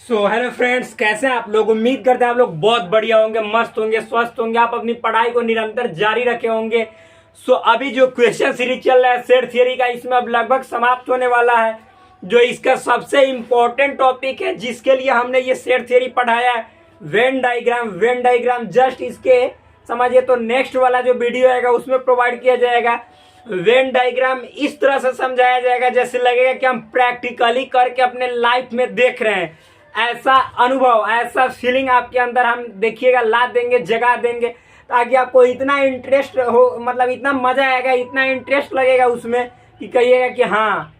Hello friends, कैसे हैं आप लोग। उम्मीद करते हैं आप लोग बहुत बढ़िया होंगे, मस्त होंगे, स्वस्थ होंगे। आप अपनी पढ़ाई को निरंतर जारी रखे होंगे। अभी जो क्वेश्चन सीरीज चल रहा है सेट थियरी का, इसमें अब लगभग समाप्त होने वाला है। जो इसका सबसे इम्पोर्टेंट टॉपिक है जिसके लिए हमने ये सेट थियरी पढ़ाया है, वेन डायग्राम जस्ट इसके समझिए तो नेक्स्ट वाला जो वीडियो आएगा उसमें प्रोवाइड किया जाएगा। वेन डायग्राम इस तरह से समझाया जाएगा जैसे लगेगा कि हम प्रैक्टिकली करके अपने लाइफ में देख रहे हैं। ऐसा अनुभव, ऐसा फीलिंग आपके अंदर हम देखिएगा ला देंगे, जगा देंगे, ताकि आपको इतना इंटरेस्ट हो, मतलब इतना मजा आएगा, इतना इंटरेस्ट लगेगा उसमें कि कहिएगा कि हाँ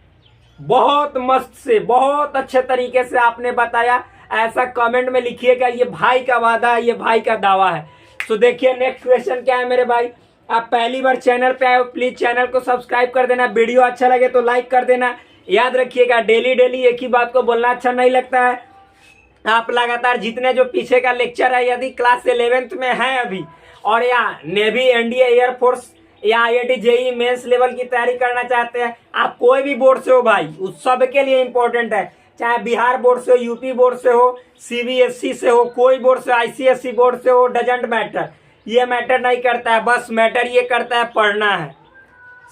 बहुत मस्त से, बहुत अच्छे तरीके से आपने बताया। ऐसा कमेंट में लिखिएगा, ये भाई का वादा है, ये भाई का दावा है। देखिए नेक्स्ट क्वेश्चन क्या है मेरे भाई। आप पहली बार चैनल पे आए हो, प्लीज चैनल को सब्सक्राइब कर देना। वीडियो अच्छा लगे तो लाइक कर देना। याद रखिएगा डेली डेली एक ही बात को बोलना अच्छा नहीं लगता है। आप लगातार जितने जो पीछे का लेक्चर है, यदि क्लास 11th में है अभी, और या नेवी, एनडीए, एयरफोर्स या आईआईटी, जेईई मेंस लेवल की तैयारी करना चाहते हैं, आप कोई भी बोर्ड से हो भाई, उस सब के लिए इंपॉर्टेंट है। चाहे बिहार बोर्ड से हो, यूपी बोर्ड से हो, सीबीएसई से हो, कोई बोर्ड से, आईसीएसई बोर्ड से हो, डजंट मैटर। ये मैटर नहीं करता है, बस मैटर ये करता है पढ़ना है,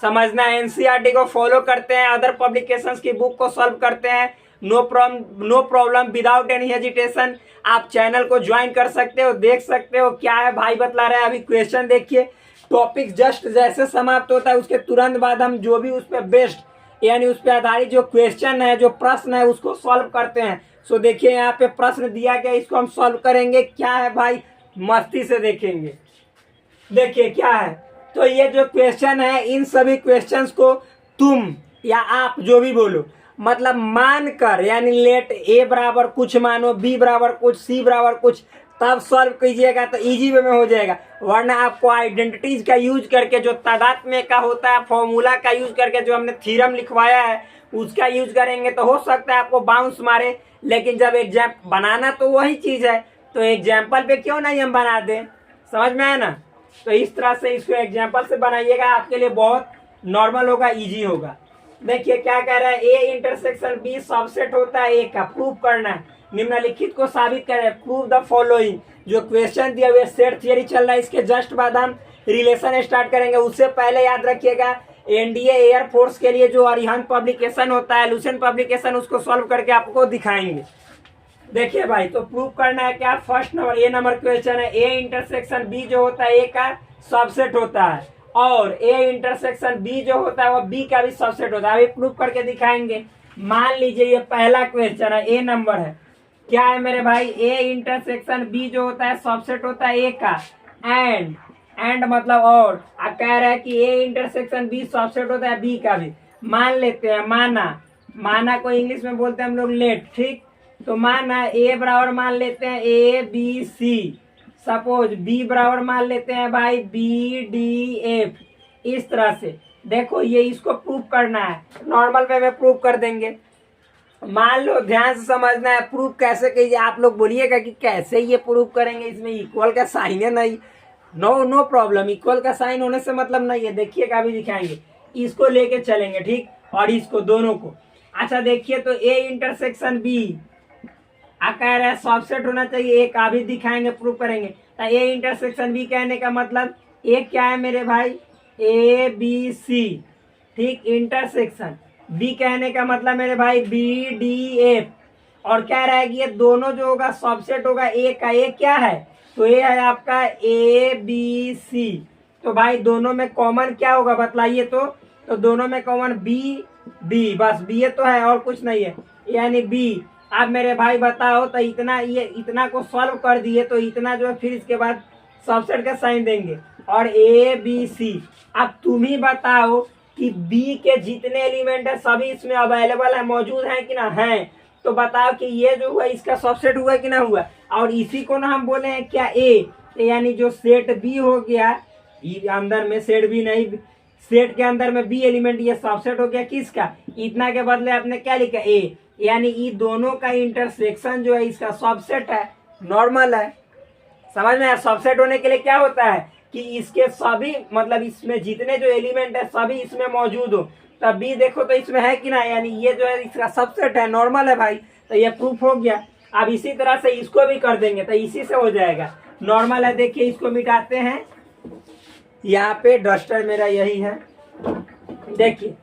समझना है। एनसीईआरटी को फॉलो करते हैं, अदर पब्लिकेशंस की बुक को सॉल्व करते हैं। No problem, without any hesitation आप चैनल को ज्वाइन कर सकते हो, देख सकते हो क्या है भाई बतला रहा है। अभी क्वेश्चन देखिए, टॉपिक जस्ट जैसे समाप्त होता है उसके तुरंत बाद हम जो भी उस पर बेस्ड यानी उस पर आधारित जो क्वेश्चन है, जो प्रश्न है, उसको सॉल्व करते हैं। देखिए यहाँ पे प्रश्न दिया गया, इसको हम सॉल्व करेंगे। क्या है भाई, मस्ती से देखेंगे। देखिए क्या है, तो ये जो क्वेश्चन है, इन सभी क्वेश्चंस को तुम या आप जो भी बोलो, मतलब मान कर, यानी लेट ए बराबर कुछ मानो, बी बराबर कुछ, सी बराबर कुछ, तब सॉल्व कीजिएगा तो इजी वे में हो जाएगा। वरना आपको आइडेंटिटीज का यूज करके, जो तादात्म्य का होता है, फॉर्मूला का यूज करके, जो हमने थ्योरम लिखवाया है उसका यूज करेंगे तो हो सकता है आपको बाउंस मारे। लेकिन जब एग्जाम बनाना तो वही चीज है, तो एग्जाम्पल पे क्यों नहीं हम बना दें। समझ में आया ना। तो इस तरह से इसको एग्जाम्पल से बनाइएगा, आपके लिए बहुत नॉर्मल होगा, इजी होगा। देखिए क्या कह रहा है, ए इंटरसेक्शन बी सबसेट होता है ए का, प्रूव करना है। निम्नलिखित को साबित करें, प्रूव द फॉलोइंग। जो क्वेश्चन दिया हुआ सेट थियरी चल रहा है, इसके जस्ट बाद हम रिलेशन स्टार्ट करेंगे। उससे पहले याद रखिएगा, एनडीए एयरफोर्स के लिए जो अरिहंत पब्लिकेशन होता है, लुसेंट पब्लिकेशन, उसको सॉल्व करके आपको दिखाएंगे। देखिए भाई, तो प्रूव करना है क्या। फर्स्ट नंबर, ए नंबर क्वेश्चन है, ए इंटरसेक्शन बी जो होता है ए का सबसेट होता है, और ए इंटरसेक्शन बी जो होता है वो बी का भी सबसेट होता है। अभी प्रूव करके दिखाएंगे। मान लीजिए ये पहला क्वेश्चन है, ए नंबर है। क्या है मेरे भाई, ए इंटरसेक्शन बी जो होता है सबसेट होता है ए का, एंड मतलब और कह रहा है कि ए इंटरसेक्शन बी सबसेट होता है बी का भी। मान लेते हैं, माना को इंग्लिश में बोलते हैं हम लोग लेट, ठीक। तो माना ए बराबर मान लेते हैं A B C, suppose B बराबर मान लेते हैं भाई बी डी एफ। इस तरह से देखो, ये इसको प्रूव करना है, नॉर्मल वे में प्रूव कर देंगे। मान लो, ध्यान से समझना है, प्रूव कैसे कीजिए। आप लोग बोलिएगा कि कैसे ये प्रूव करेंगे, इसमें इक्वल का साइन है नहीं। नो प्रॉब्लम, इक्वल का साइन होने से मतलब नहीं है। देखिएगा अभी दिखाएंगे, इसको लेके चलेंगे, ठीक, और इसको दोनों को। अच्छा देखिए, तो ए इंटरसेक्शन बी कह रहा है सबसेट होना चाहिए, एक भी दिखाएंगे, प्रूव करेंगे। तो ए इंटरसेक्शन बी कहने का मतलब ए क्या है मेरे भाई, ए बी सी, ठीक, इंटरसेक्शन बी कहने का मतलब मेरे भाई बी डी एफ। और कह रहा है कि ये दोनों जो होगा सबसेट होगा ए का। ए क्या है, तो ए है आपका ए बी सी। तो भाई दोनों में कॉमन क्या होगा बतलाइए। तो दोनों में कॉमन बी, बस बी तो है और कुछ नहीं है, यानी बी। आप मेरे भाई बताओ, तो इतना को सॉल्व कर दिए, तो इतना जो है फिर इसके बाद सबसेट का साइन देंगे, और ए बी सी। अब तुम ही बताओ कि बी के जितने एलिमेंट है सभी इसमें अवेलेबल है, मौजूद है कि ना है। तो बताओ कि ये जो हुआ इसका सबसेट हुआ कि ना हुआ। और इसी को ना हम बोले हैं क्या ए, यानी जो सेट बी हो गया, अंदर में सेट बी नहीं, सेट के अंदर में बी एलिमेंट, ये सबसेट हो गया किसका, इतना के बदले आपने क्या लिखा ए, यानी ये दोनों का इंटरसेक्शन जो है इसका सबसेट है, नॉर्मल है। समझ में आया। सबसेट होने के लिए क्या होता है कि इसके सभी, मतलब इसमें जितने जो एलिमेंट है सभी इसमें मौजूद हो। तब बी देखो तो इसमें है कि ना, यानी ये जो है इसका सबसेट है, नॉर्मल है भाई। तो ये प्रूफ हो गया। अब इसी तरह से इसको भी कर देंगे तो इसी से हो जाएगा। नॉर्मल है, देखिए इसको मिटाते हैं। यहाँ पे डस्टर मेरा यही है, देखिए।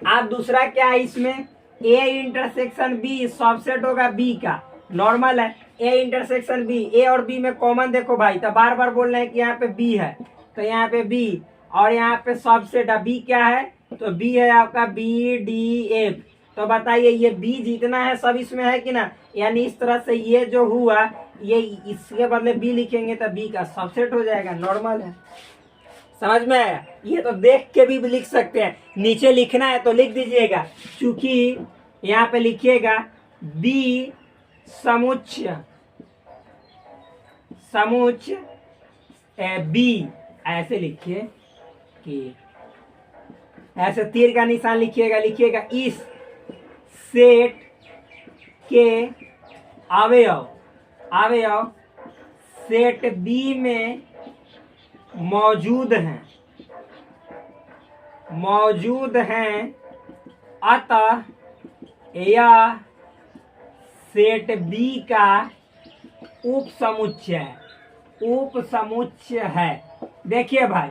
अब दूसरा क्या है इसमें, ए इंटरसेक्शन बी सबसेट होगा बी का, नॉर्मल है। ए इंटरसेक्शन बी, ए और बी में कॉमन देखो भाई, तो बार बार बोल रहे हैं कि यहाँ पे बी है, तो यहाँ पे बी, और यहाँ पे सबसेट है बी क्या है, तो बी है आपका बी डी एफ। तो बताइए ये बी जितना है सब इसमें है कि ना, यानी इस तरह से ये जो हुआ, ये इसके बदले बी लिखेंगे तो बी का सबसेट हो जाएगा, नॉर्मल है। समझ में आया? ये तो देख के भी लिख सकते हैं, नीचे लिखना है तो लिख दीजिएगा, क्योंकि यहाँ पे लिखिएगा बी समुच्चय, समुच्चय बी, ऐसे लिखिए कि ऐसे तीर का निशान लिखिएगा, लिखिएगा इस सेट के अवयव, अवयव सेट बी में मौजूद हैं, मौजूद हैं, अतः यह सेट बी का उप समुच्चय, उप समुच्चय है। देखिए भाई,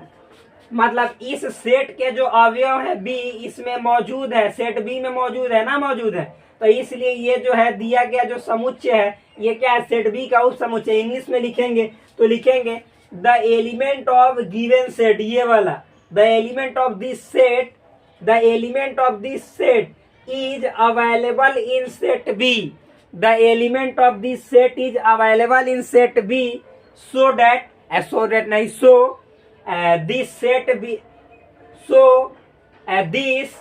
मतलब इस सेट के जो अवयव है बी इसमें मौजूद है, सेट बी में मौजूद है ना, मौजूद है, तो इसलिए ये जो है दिया गया जो समुच्चय है ये क्या है, सेट बी का उप समुच्चय। इंग्लिश में लिखेंगे तो लिखेंगे the element of given set, ये वाला, the element of this set, the element of this set is available in set B, the element of this set is available in set B, so that, so that नहीं, so this set B, so this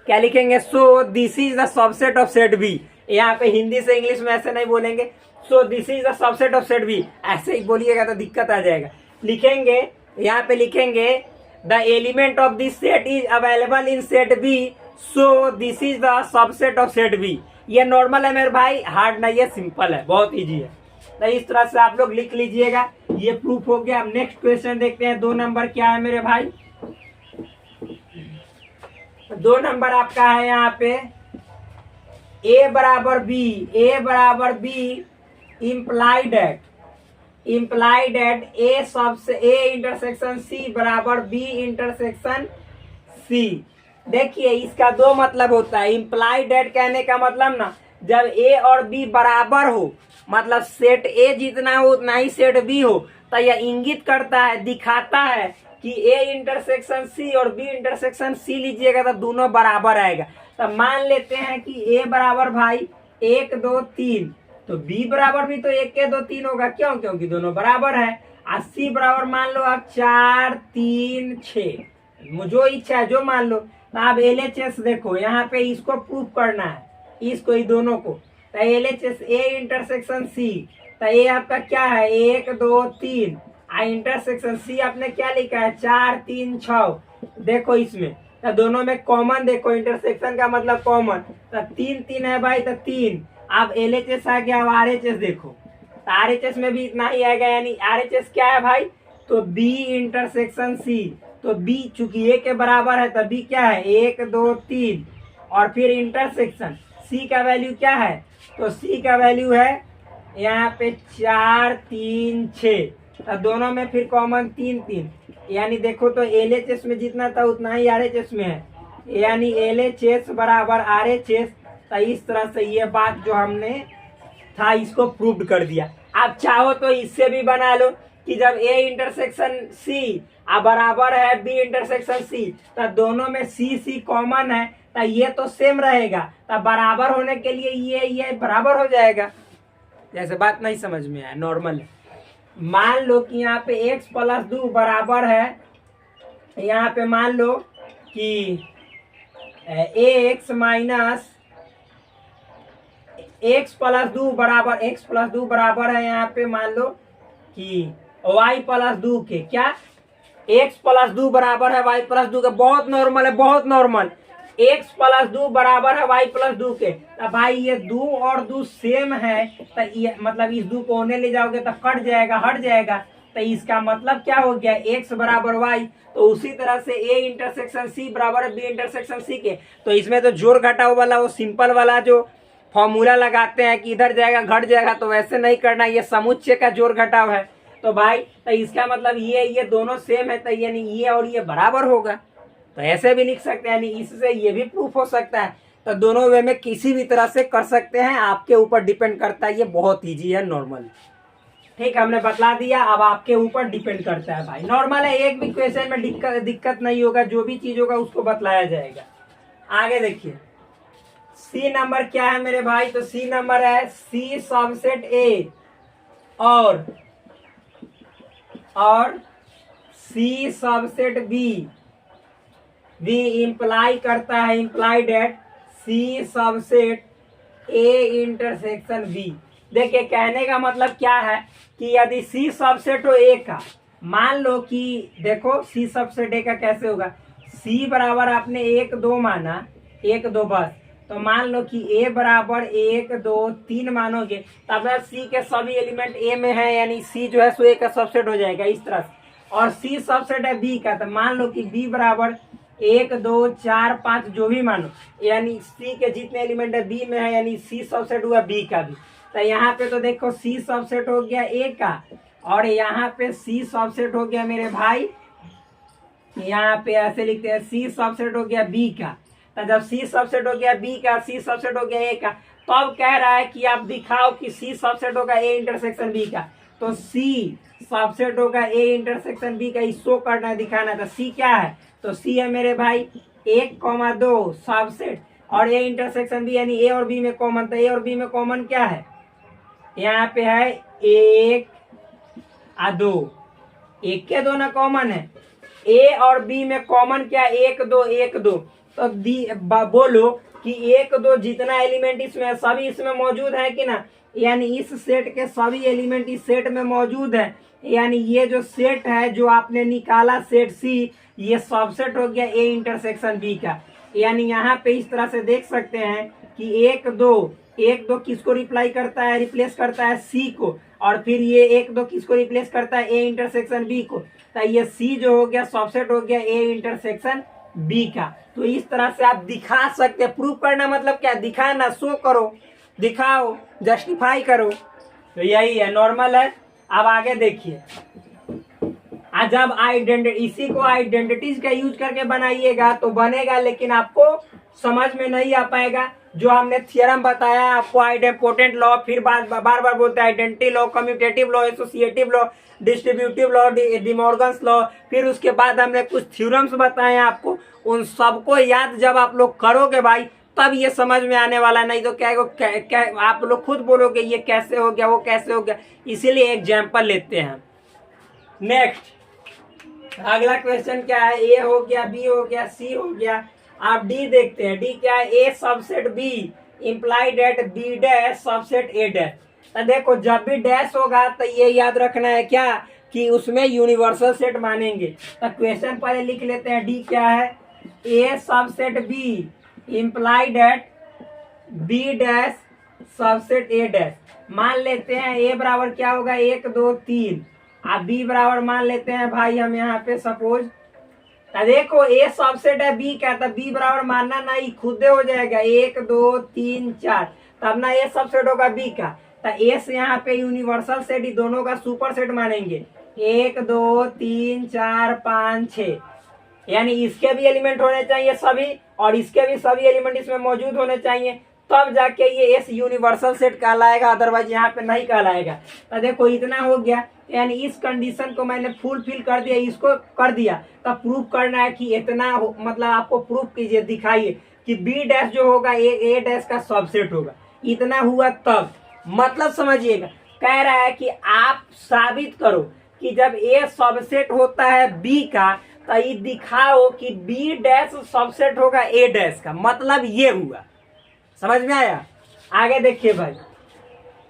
क्या लिखेंगे, so this is the subset of set B. यहाँ पे हिंदी से English में ऐसे नहीं बोलेंगे, so this is the subset of set B, ऐसे ही बोलिएगा तो दिक्कत आ जाएगा। लिखेंगे यहाँ पे, लिखेंगे the element of this set is available in set B, so this is the subset of set B. ये नॉर्मल है मेरे भाई, हार्ड नहीं है, सिंपल है, बहुत इजी है। तो इस तरह से आप लोग लिख लीजिएगा, ये प्रूफ हो गया। अब नेक्स्ट क्वेश्चन देखते हैं, 2 नंबर क्या है मेरे भाई। 2 नंबर आपका है यहाँ पे ए बराबर बी, ए बराबर B implied at, implied at A subset A intersection C बराबर बी इंटरसेक्शन सी। देखिए इसका 2 मतलब होता है। इम्प्लाइड एट कहने का मतलब ना, जब ए और बी बराबर हो, मतलब सेट ए जितना हो उतना ही सेट बी हो, तो यह इंगित करता है, दिखाता है कि ए इंटरसेक्शन सी और बी इंटरसेक्शन सी लीजिएगा तो दोनों बराबर आएगा। तो मान लेते हैं कि ए बराबर भाई 1 2 3, तो बी बराबर भी तो 1 के 2 3 होगा, क्यों, क्योंकि दोनों बराबर है। और सी बराबर मान लो आप 4 3 6, जो इच्छा है जो मान लो। तो आप LHS देखो, यहाँ पे इसको प्रूफ करना है, इसको, ये दोनों को। तो LHS ए इंटरसेक्शन सी, तो ए आपका क्या है 1 2 3, आ इंटरसेक्शन सी आपने क्या लिखा है 4 3 6। देखो इसमें तो दोनों में कॉमन देखो, इंटरसेक्शन का मतलब कॉमन, तो 3 3 है भाई, तो 3। अब LHS आ गया, अब RHS देखो, तो RHS में भी इतना ही आएगा, यानी RHS क्या है भाई, तो B इंटरसेक्शन C। तो B चूंकि A के बराबर है तो B क्या है 1 2 3, और फिर इंटरसेक्शन C का वैल्यू क्या है, तो C का वैल्यू है यहाँ पे 4 3 6, तो दोनों में फिर कॉमन 3 3, यानी देखो तो LHS में जितना था उतना ही RHS में है, यानी LHS बराबर RHS। तो इस तरह से ये बात जो हमने था इसको प्रूव कर दिया। आप चाहो तो इससे भी बना लो कि जब A इंटरसेक्शन C बराबर है B इंटरसेक्शन C, तो दोनों में C कॉमन है, तो ये तो सेम रहेगा, तो बराबर होने के लिए ये बराबर हो जाएगा। जैसे बात नहीं समझ में आया, नॉर्मल है। मान लो कि यहाँ पे x प्लस 2 बराबर है, यहाँ पे मान लो कि x माइनस x प्लस 2 बराबर है, यहाँ पे मान लो कि y प्लस 2 के, क्या x प्लस 2 बराबर है y प्लस 2 के, बहुत नॉर्मल है, बहुत नॉर्मल। x प्लस 2 बराबर है y प्लस 2 के, तो भाई ये 2 और 2 सेम है, तो ये मतलब इस 2 को होने ले जाओगे तो कट जाएगा, हट जाएगा, तो इसका मतलब क्या हो गया x बराबर y। तो उसी तरह से a इंटरसेक्शन c बराबर है b इंटरसेक्शन c के। तो इसमें तो जोड़ घटाव वाला वो सिंपल वाला जो फॉर्मूला लगाते हैं कि इधर जाएगा घट जाएगा, तो वैसे नहीं करना, ये समुच्चय का जोड़ घटाव है। तो भाई तो इसका मतलब ये दोनों सेम है, तो यानी ये और ये बराबर होगा। तो ऐसे भी लिख सकते हैं, यानी इससे ये भी प्रूफ हो सकता है। तो दोनों वे में किसी भी तरह से कर सकते हैं, आपके ऊपर डिपेंड करता है। ये बहुत ईजी है, नॉर्मल। ठीक, हमने बतला दिया, अब आपके ऊपर डिपेंड करता है भाई। नॉर्मल है, एक भी क्वेश्चन में दिक्कत नहीं होगा, जो भी चीज होगा उसको बतलाया जाएगा। आगे देखिए, सी नंबर क्या है मेरे भाई? तो सी नंबर है सी सबसेट ए और सी सबसेट बी इंप्लाई करता है, imply that C subset A intersection B. देखिए कहने का मतलब क्या है कि यदि सी सबसेट हो ए का, मान लो कि देखो सी सबसेट ए का कैसे होगा, सी बराबर आपने 1 2 माना, 1 2 बस, तो मान लो कि ए बराबर 1 2 3 मानोगे, तब सी के सभी एलिमेंट ए में है, यानी सी जो है सो ए का सबसेट हो जाएगा इस तरह से। और सी सबसेट है बी का, तो मान लो कि बी बराबर 1 2 4 5 जो भी मानो, यानी सी के जितने एलिमेंट है बी में है, यानी सी सबसेट हुआ बी का भी। तो यहाँ पे तो देखो सी सबसेट हो गया ए का, और यहाँ पे सी सबसेट हो गया मेरे भाई, यहाँ पे ऐसे लिखते हैं सी सबसेट हो गया बी का। तो जब सी सबसेट हो गया बी का, सी सबसेट हो गया ए का, तो अब कह रहा है कि आप दिखाओ कि सी सबसेट होगा ए इंटरसेक्शन बी का। तो सी सबसेट होगा ए इंटरसेक्शन बी का, इसको करना है, दिखाना। तो सी क्या है? तो सी है मेरे भाई 1 2 सबसेट और ए इंटरसेक्शन बी, यानी ए और बी में कॉमन। तो ए और बी में कॉमन क्या है? यहाँ पे है 1 2, 1 के 2 ना कॉमन है। ए और बी में कॉमन क्या? 1 2 1 2। तो बोलो कि 1 2 जितना एलिमेंट इसमें सभी इसमें मौजूद है कि ना, यानी इस सेट के सभी एलिमेंट इस सेट में मौजूद है, यानी ये जो सेट है जो आपने निकाला सेट सी, ये सबसेट हो गया ए इंटरसेक्शन बी का। यानी यहाँ पे इस तरह से देख सकते हैं कि 1 2 किसको रिप्लाई करता है? रिप्लेस करता है सी को, और फिर ये 1 2 किसको रिप्लेस करता है? ए इंटरसेक्शन बी को। तो ये सी जो हो गया सबसेट हो गया ए इंटरसेक्शन बी का। तो इस तरह से आप दिखा सकते हैं। प्रूफ करना मतलब क्या? दिखाना, शो करो, दिखाओ, जस्टिफाई करो। तो यही है, नॉर्मल है। अब आगे देखिए, जब आइडेंटिटी, इसी को आइडेंटिटीज का यूज करके बनाइएगा तो बनेगा, लेकिन आपको समझ में नहीं आ पाएगा। जो हमने थियरम बताया आपको, आइडेंपोटेंट लॉ, फिर बार बार बोलते हैं identity law, commutative law, associative law, distributive law, De Morgan's law, फिर उसके बाद हमने कुछ थ्योरम्स बताए आपको। उन सबको याद जब आप लोग करोगे भाई, तब ये समझ में आने वाला। नहीं तो क्या आप लोग खुद बोलोगे ये कैसे हो गया, वो कैसे हो गया। इसीलिए एग्जाम्पल लेते हैं। नेक्स्ट अगला क्वेश्चन क्या है? ए हो गया, बी हो गया, सी हो गया। आप डी देखते हैं। डी क्या है? A subset B imply that B dash subset A dash. तो देखो जब भी डैश होगा तो ये याद रखना है क्या, कि उसमें यूनिवर्सल सेट मानेंगे। तो क्वेश्चन पहले लिख लेते हैं। डी क्या है? A subset B imply that B dash subset A dash. मान लेते हैं ए बराबर क्या होगा? 1 2 3। अब बी बराबर मान लेते हैं भाई हम यहाँ पे सपोज, देखो ए सबसेट है बी का, तब बी बराबर मानना नहीं, खुद हो जाएगा 1 2 3 4, तब ना ए सबसेट होगा बी का। तो ए से यहाँ पे यूनिवर्सल सेट, ही दोनों का सुपर सेट मानेंगे। 1 2 3 4 5 6, यानी इसके भी एलिमेंट होने चाहिए सभी, और इसके भी सभी एलिमेंट इसमें मौजूद होने चाहिए, तब जाके ये एस यूनिवर्सल सेट कहलाएगा, अदरवाइज यहाँ पे नहीं कहलाएगा। तो देखो इतना हो गया, यानी इस कंडीशन को मैंने फुलफिल कर दिया, इसको कर दिया। तब प्रूफ करना है कि इतना मतलब आपको प्रूफ कीजिए, दिखाइए कि बी डैश जो होगा ए डैश का सबसेट होगा। इतना हुआ तब, मतलब समझिएगा, कह रहा है कि आप साबित करो कि जब ए सबसेट होता है बी का, तो ये दिखाओ कि बी डैश सबसेट होगा ए डैश का। मतलब ये हुआ, समझ में आया? आगे देखिए भाई,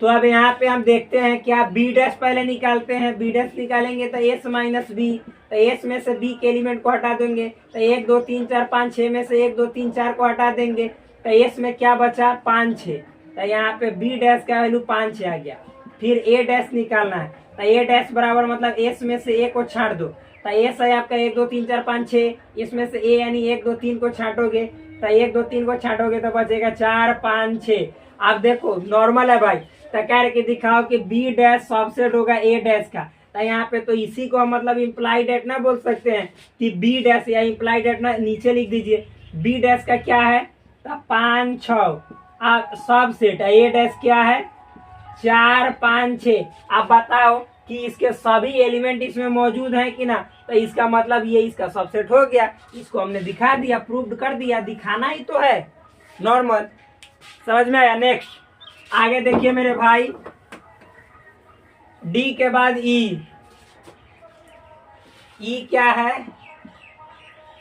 तो अब यहाँ पे हम देखते हैं क्या, बी डैश पहले निकालते हैं। बी डैश निकालेंगे तो एस माइनस बी, तो एस में से बी के एलिमेंट को हटा देंगे, तो 1 2 3 4 5 6 में से 1 2 3 4 को हटा देंगे, तो एस में क्या बचा? 5 6। तो यहाँ पे बी डैश का वैल्यू 5 6 आ गया। फिर ए डैश निकालना है, तो ए डैश बराबर मतलब एस में से ए को छाट दो, तो एस है आपका 1 2 3 4 5 6, इसमें से ए यानी 1 2 3 को छाटोगे, तो 1 2 3 को छाटोगे तो बचेगा 4 5 6। आप देखो नॉर्मल है भाई, तो कह रहे कि दिखाओ कि बी डैश सबसेट होगा ए डैश का, तो यहाँ पे तो इसी को हम मतलब इम्प्लाइड एट ना बोल सकते हैं कि बी डैश या इम्प्लाइड एट ना नीचे लिख दीजिए। बी डैश का क्या है, तो 5 6 सबसेट, ए डैश क्या है 4 5 6। आप बताओ कि इसके सभी एलिमेंट इसमें मौजूद हैं कि ना, तो इसका मतलब ये इसका सबसेट हो गया। इसको हमने दिखा दिया, प्रूव्ड कर दिया, दिखाना ही तो है नॉर्मल। समझ में आया। नेक्स्ट आगे देखिए मेरे भाई, डी के बाद ई क्या है,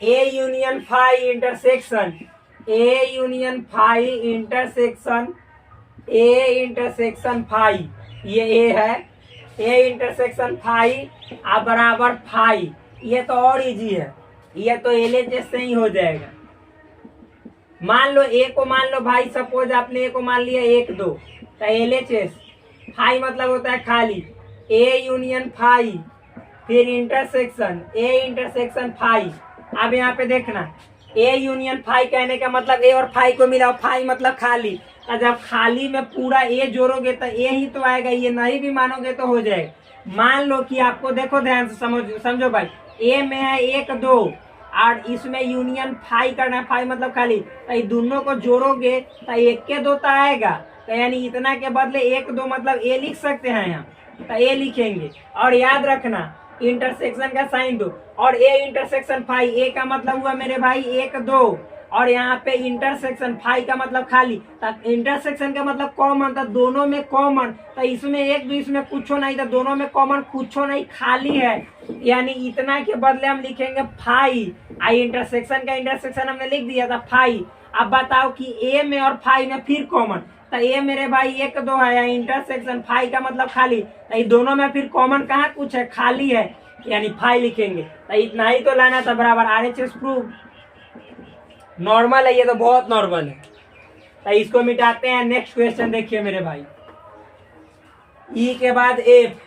A union phi intersection, A union phi intersection, A intersection phi, ये ए है, ए इंटरसेक्शन फाई आप बराबर फाई। ये तो और इजी है, ये तो एलएचएस से ही हो जाएगा। मान लो ए को मान लो भाई, सपोज आपने ए को मान लिया 1 2, तो एलएचएस फाई मतलब होता है खाली, ए यूनियन फाई फिर इंटरसेक्शन, ए इंटरसेक्शन फाई। अब यहाँ पे देखना, ए यूनियन फाई कहने का मतलब ए और फाई को मिला, फाई मतलब खाली। और जब खाली में पूरा ए जोड़ोगे तो ए ही तो आएगा, ये नहीं भी मानोगे तो हो जाएगा। मान लो कि आपको देखो ध्यान से समझो भाई, ए में है 1 2 और इसमें यूनियन फाई करना है, फाई मतलब खाली, तो ये दोनों को जोड़ोगे तो 1 के 2 तो आएगा, तो यानी इतना के बदले 1 2 मतलब ए लिख सकते हैं यहाँ, तो ए लिखेंगे। और याद रखना इंटरसेक्शन का साइन दो, और ए इंटरसेक्शन फाई, ए का मतलब हुआ मेरे भाई 1 2 और यहाँ पे इंटरसेक्शन फाई का मतलब खाली, इंटरसेक्शन का मतलब कॉमन, तो दोनों में कॉमन, तो इसमें 1 2 इसमें कुछ नहीं, तो दोनों में कॉमन कुछ नहीं, खाली है। यानी इतना के बदले हम लिखेंगे फाई, आई इंटरसेक्शन का इंटरसेक्शन हमने लिख दिया था फाई। अब बताओ कि ए में और फाई में फिर कॉमन, तो ए मेरे भाई 1 2 है, या इंटरसेक्शन फाई का मतलब खाली, तो ये दोनों में फिर कॉमन कहाँ कुछ है, खाली है, यानी फाई लिखेंगे। तो इतना ही तो लाना था बराबर। आरएचएस प्रूव नॉर्मल है, ये तो बहुत नॉर्मल है, तो इसको मिटाते हैं। नेक्स्ट क्वेश्चन देखिए मेरे भाई, ई के बाद एफ,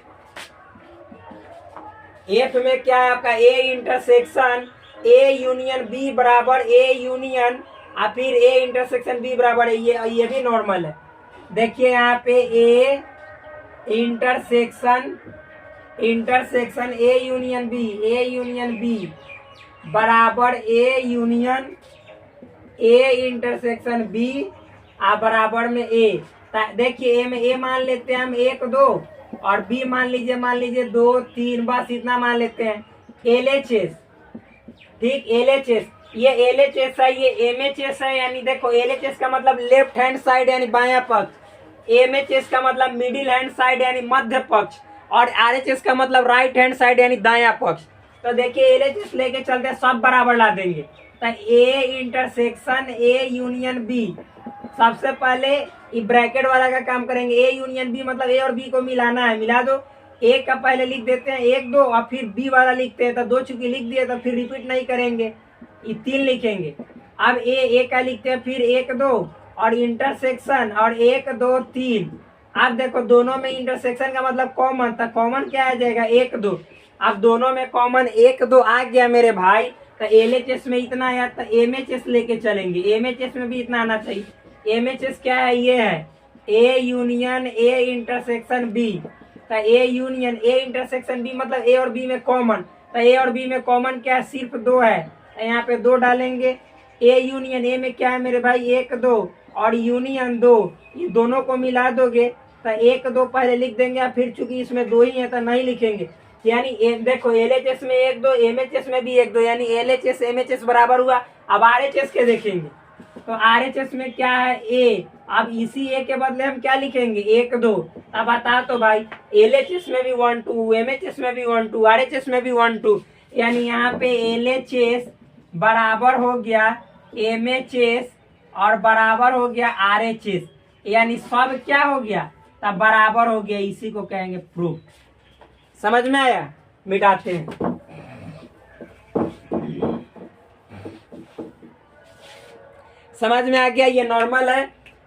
एफ में क्या है आपका A intersection A union B बराबर ए यूनियन और फिर ए इंटरसेक्शन बी बराबर है, ये भी नॉर्मल है। देखिए यहाँ पे A intersection A union B बराबर A union A intersection B आ बराबर में ए। देखिए ए में ए मान लेते हैं हम 1 2 और बी मान लीजिए 2 3, बस इतना मान लेते हैं। एलएचएस, ठीक, एलएचएस, ये एलएचएस है, ये एमएचएस है। यानी देखो एलएचएस का मतलब लेफ्ट हैंड साइड यानी बायां पक्ष, एमएचएस का मतलब मिडिल हैंड साइड यानी मध्य पक्ष, और आरएचएस का मतलब राइट हैंड साइड यानी दायां पक्ष। तो देखिए एलएचएस लेके चलते हैं, सब बराबर ला देंगे। तो A intersection A union B, सबसे पहले ब्रैकेट वाला का काम करेंगे। ए यूनियन बी मतलब ए और बी को मिलाना है, मिला दो। ए का पहले लिख देते हैं 1 2 और फिर बी वाला लिखते हैं, तो 2 चूंकि लिख दिए तो फिर रिपीट नहीं करेंगे, ये 3 लिखेंगे। अब ए का लिखते हैं फिर 1 2 और इंटरसेक्शन और 1 2 3। अब देखो दोनों में इंटरसेक्शन का मतलब कॉमन, तो कॉमन क्या आ जाएगा 1 2। अब दोनों में कॉमन 1 2 आ गया मेरे भाई, तो एलएचएस में इतना आया, तो एमएचएस लेके चलेंगे। एमएचएस में भी इतना आना चाहिए। एमएचएस क्या है, ये है A union A intersection B. तो A union A intersection B मतलब ए और बी में कॉमन, तो ए और बी में कॉमन क्या है, सिर्फ 2 है, तो यहाँ पे 2 डालेंगे। ए यूनियन ए में क्या है मेरे भाई 1 2 और यूनियन 2, ये दोनों को मिला दोगे तो 1 2 पहले लिख देंगे, फिर चूंकि इसमें 2 ही है तो नहीं लिखेंगे। यानी देखो एलएचएस में 1 2, एमएचएस में भी 1 2, यानी एलएचएस एमएचएस बराबर हुआ। अब आरएचएस के देखेंगे, तो आरएचएस में क्या है ए। अब इसी ए के बदले हम क्या लिखेंगे 1 2। अब बता तो भाई एलएचएस में भी 1 2, एमएचएस में भी 1 2, आरएचएस में भी 1 2, यानी यहाँ पे एलएचएस बराबर हो गया एमएचएस और बराबर हो गया आरएचएस, यानी सब क्या हो गया, तब बराबर हो गया। इसी को कहेंगे प्रूफ। समझ में आया, मिटाते हैं। समझ में आ गया, ये नॉर्मल है।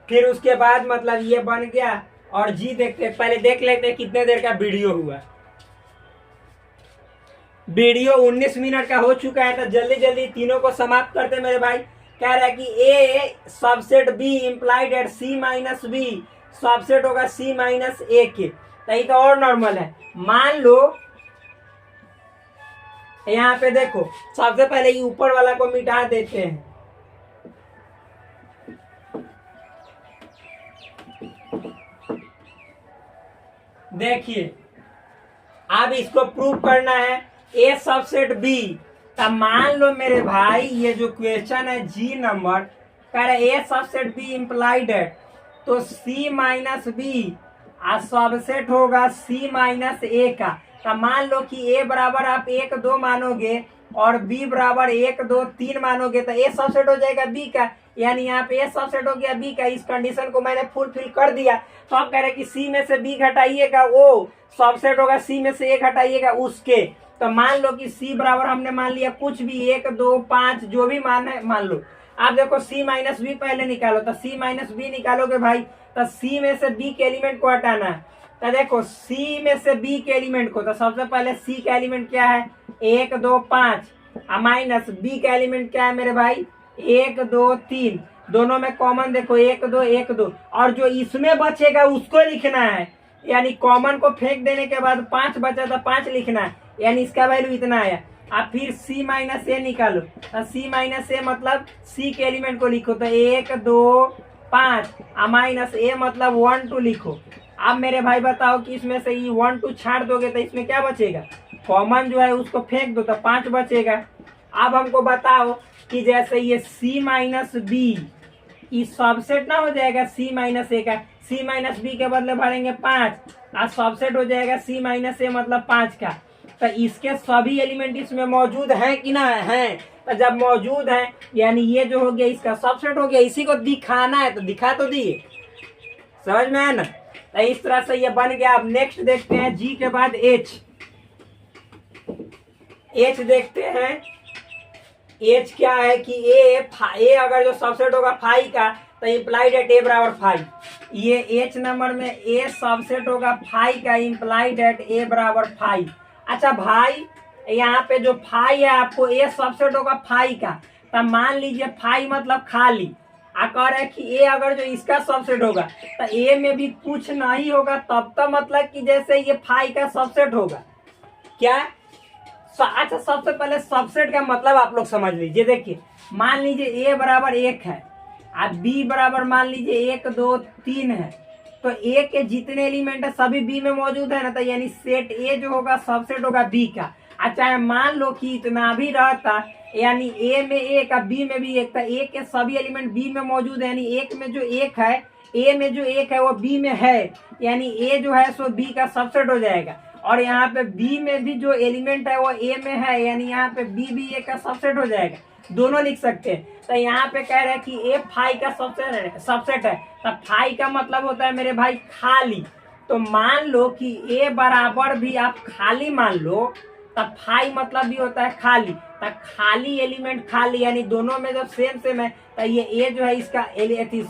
फिर उसके बाद मतलब ये बन गया, और जी देखते, पहले देख लेते हैं कितने देर का वीडियो हुआ। वीडियो 19 मिनट का हो चुका है, तो जल्दी जल्दी तीनों को समाप्त करते मेरे भाई। कह रहा है कि ए सबसेट बी इंप्लाइड एट सी माइनस बी सबसेट होगा सी माइनस ए के। तो ये तो और नॉर्मल है। मान लो यहाँ पे देखो, सबसे पहले ये ऊपर वाला को मिटा देते हैं। देखिए अब इसको प्रूव करना है ए सबसेट बी। तब मान लो मेरे भाई ये जो क्वेश्चन है जी नंबर कह रहे ए सबसेट बी इंप्लाइड है, तो सी माइनस बी आ सबसेट होगा सी माइनस ए का। तब मान लो कि ए बराबर आप 1 2 मानोगे और बी बराबर 1 2 3 मानोगे, तो ए सबसेट हो जाएगा बी का, यानी यहाँ पे ए सबसेट हो गया बी का। इस कंडीशन को मैंने फुलफिल कर दिया। तो आप कह रहे हैं कि सी में से बी घटाइएगा, वो सबसेट होगा सी में से ए घटाइएगा उसके। तो मान लो कि सी बराबर हमने मान लिया कुछ भी 1 2 5 जो भी मान है मान लो। आप देखो सी माइनस बी पहले निकालो, तो सी माइनस बी निकालोगे भाई, तो सी में से बी के एलिमेंट को हटाना है। तो देखो सी में से बी के एलिमेंट को, तो सबसे पहले सी का एलिमेंट क्या है 1 2 5 माइनस बी का एलिमेंट क्या है मेरे भाई 1 2 3। दोनों में कॉमन देखो 1 2 1 2, और जो इसमें बचेगा उसको लिखना है, यानी कॉमन को फेंक देने के बाद 5 बचा तो 5 लिखना है, यानी इसका वैल्यू इतना आया। अब फिर सी माइनस ए निकालो, तो सी माइनस ए मतलब सी के एलिमेंट को लिखो, तो 1 2 5 माइनस ए मतलब 1 2 लिखो। अब मेरे भाई बताओ कि इसमें से ये 1 2 छाड़ दोगे तो इसमें क्या बचेगा, कॉमन जो है उसको फेंक दो तो 5 बचेगा। अब हमको बताओ कि जैसे ये सी माइनस बी इस सबसेट ना हो जाएगा सी माइनस ए का, सी माइनस बी के बदले भरेंगे 5 और सबसेट हो जाएगा सी माइनस ए मतलब 5 का। तो इसके सभी एलिमेंट इसमें मौजूद हैं कि ना है, तो जब मौजूद है यानी ये जो हो गया इसका सबसेट हो गया। इसी को दिखाना है तो दिखा तो दिए, समझ में है ना। तो इस तरह से ये बन गया। अब नेक्स्ट देखते हैं जी के बाद एच। एच देखते हैं, एच क्या है कि ए अगर जो सबसेट होगा फाइव का तो इंप्लाइड एट ए बराबर 5। ये एच नंबर में ए सबसेट होगा 5 का इंप्लाइड एट ए बराबर 5। अच्छा भाई यहाँ पे जो 5 है आपको ए सबसेट होगा 5 का, तब मान लीजिए 5 मतलब खाली कह रहे कि ए अगर जो इसका सबसेट होगा तो ए में भी कुछ नहीं होगा, तब तो मतलब कि जैसे ये 5 का सबसेट होगा क्या। अच्छा सबसे पहले सबसेट का मतलब आप लोग समझ लीजिए। देखिए मान लीजिए ए बराबर 1 है और बी बराबर मान लीजिए 1 2 3 है, तो ए के जितने एलिमेंट है सभी बी में मौजूद है ना, तो यानी सेट ए जो होगा सबसेट होगा बी का। अच्छा मान लो कि इतना भी रहता यानी ए में एक और बी में भी एक, तो ए के सभी एलिमेंट बी में मौजूद है, यानी एक में जो एक है ए में जो एक है वो बी में है, यानी ए जो है सो बी का सबसेट हो जाएगा। और यहाँ पे बी में भी जो एलिमेंट है वो ए में है, यानी यहाँ पे बी भी ए का सबसेट हो जाएगा, दोनों लिख सकते हैं। तो यहाँ पे कह रहे हैं कि ए 5 का सबसेट है, तब 5 का मतलब होता है मेरे भाई खाली। तो मान लो कि ए बराबर भी आप खाली मान लो, तब 5 मतलब भी होता है खाली। तब खाली एलिमेंट खाली यानी दोनों में जब सेम सेम है तो ये ए जो है इसका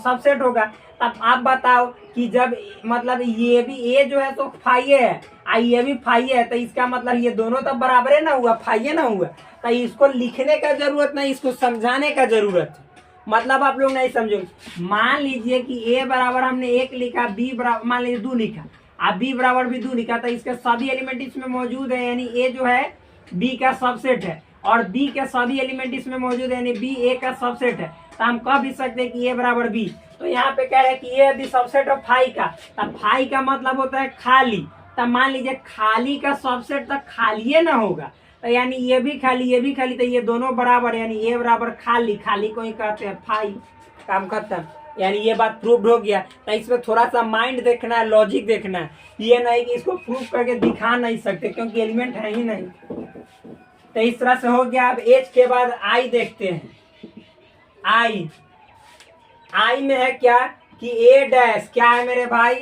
सबसेट होगा। तब आप बताओ कि जब मतलब ये भी ए जो है तो 5 है और ये भी 5 है, तो इसका मतलब ये दोनों तब बराबर है ना हुआ, 5 ना हुआ। तो इसको लिखने का जरूरत नहीं, इसको समझाने का जरूरत है, मतलब आप लोग नहीं समझोगे। मान लीजिए कि ए बराबर हमने 1 लिखा, बी बराबर मान लीजिए 2 लिखा और बी बराबर भी 2 लिखा, तो इसके सभी एलिमेंट इसमें मौजूद है, यानी ए जो है बी का सबसेट है और बी के सभी एलिमेंट इसमें मौजूद है, यानी बी ए का सबसेट है। तो हम कह भी सकते हैं कि ए बराबर बी। तो यहाँ पे कह रहे हैं कि ए यदि सबसेट है 5 का, तब 5 का मतलब होता है खाली। तब मान लीजिए खाली का सबसेट तो खाली ना होगा, तो यानी ये भी खाली ये भी खाली, तो ये दोनों बराबर, यानी ए बराबर खाली, खाली को ही कहते हैं 5। काम खत्म, यानी ये बात प्रूव्ड हो गया। तो इसमें थोड़ा सा माइंड देखना है, लॉजिक देखना है, ये नहीं कि इसको प्रूव करके दिखा नहीं सकते क्योंकि एलिमेंट है ही नहीं। तो इस तरह से हो गया। अब एच के बाद आई देखते हैं। आई में है क्या कि ए डैश क्या है मेरे भाई,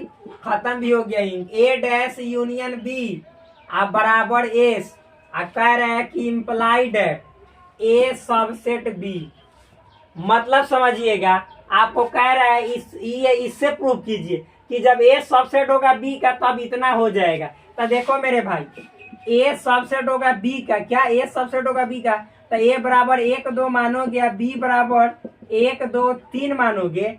खत्म भी हो गया ए डैश यूनियन बी अब बराबर एस। कह रहे हैं कि इम्प्लाइड ए सबसेट बी, मतलब समझिएगा आपको कह रहा है इससे प्रूव कीजिए कि जब ए सबसेट होगा बी का तब इतना हो जाएगा। तो देखो मेरे भाई ए सबसेट होगा बी का, क्या ए सबसेट होगा बी का, तो ए बराबर 1 2 मानोगे या बी बराबर 1 2 3 मानोगे,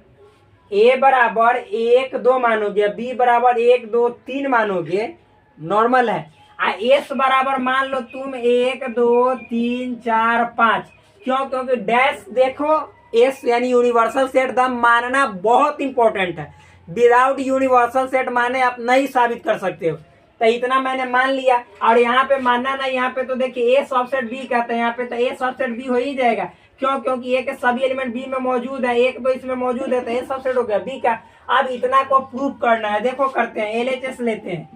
ए बराबर 1 2 मानोगे या बी बराबर 1 2 3 मानोगे, नॉर्मल है। एस बराबर मान लो तुम 1 2 3 4 5, क्यों? क्योंकि डैश देखो एस यानी यूनिवर्सल सेट द मानना बहुत इंपॉर्टेंट है। विदाउट यूनिवर्सल सेट माने आप नहीं साबित कर सकते हो। तो इतना मैंने मान लिया, और यहाँ पे मानना नहीं, यहाँ पे तो देखिए ए सबसेट बी कहते हैं, यहाँ पे तो ए सबसेट बी हो ही जाएगा। क्यों? क्योंकि ए के सभी एलिमेंट बी में मौजूद है, 1 2 इसमें मौजूद है, तो ए सबसेट हो गया बी का। अब इतना को प्रूव करना है, देखो करते हैं, एलएचएस लेते हैं।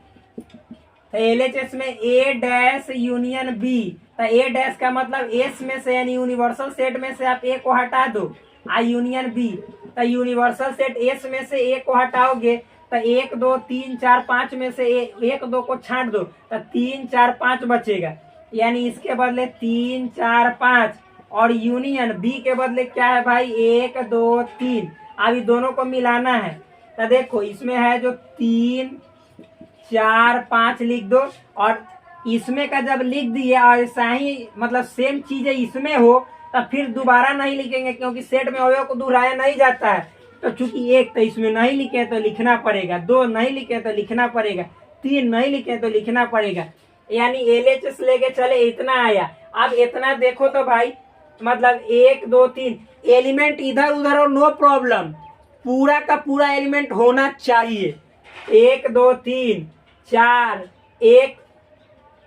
तो एलएचएस में ए डैश यूनियन बी, तो ए डैश का मतलब एस में से यानी यूनिवर्सल सेट में से आप ए को हटा दो, यूनियन बी। तो यूनिवर्सल सेट एस में से ए को हटाओगे तो 1 2 3 4 5 में से 1 2 को छांट दो तो 3 4 5 बचेगा, यानी इसके बदले 3 4 5, और यूनियन बी के बदले क्या है भाई 1 2 3। अभी दोनों को मिलाना है, तो देखो इसमें है जो 3 4 5 लिख दो, और इसमें का जब लिख दिए और ऐसा ही मतलब सेम चीजें इसमें हो तो फिर दोबारा नहीं लिखेंगे, क्योंकि सेट में अवयव को दोहराया नहीं जाता है। तो चूंकि 1 तो इसमें नहीं लिखे तो लिखना पड़ेगा, 2 नहीं लिखे तो लिखना पड़ेगा, 3 नहीं लिखे तो लिखना पड़ेगा, यानी एलएचएस लेके चले इतना आया। अब इतना देखो तो भाई मतलब 1 2 3 एलिमेंट इधर उधर और नो प्रॉब्लम, पूरा का पूरा एलिमेंट होना चाहिए। 1 2 3 4 1,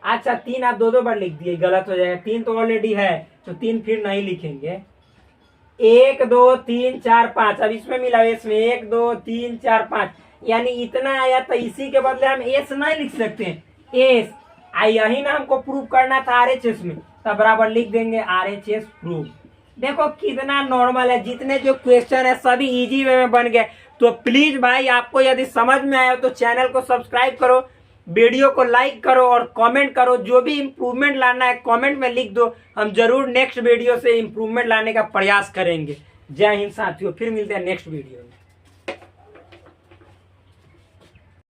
अच्छा 3 आप 2 2 बार लिख दिए, गलत हो जाएगा, 3 तो ऑलरेडी है तो 3 फिर नहीं लिखेंगे। 1 2 3 4 5, अब इसमें मिला इसमें 1 2 3 4 5, यानी इतना आया, तो इसी के बदले हम एस नहीं लिख सकते, एस यही ना हमको प्रूव करना था आरएचएस में, तब बराबर लिख देंगे आरएचएस प्रूफ। देखो कितना नॉर्मल है, जितने जो क्वेश्चन है सभी इजी वे में बन गए। तो प्लीज भाई आपको यदि समझ में आया तो चैनल को सब्सक्राइब करो, वीडियो को लाइक करो और कमेंट करो, जो भी इम्प्रूवमेंट लाना है कमेंट में लिख दो, हम जरूर नेक्स्ट वीडियो से इम्प्रूवमेंट लाने का प्रयास करेंगे। जय हिंद साथियों, फिर मिलते हैं नेक्स्ट वीडियो में।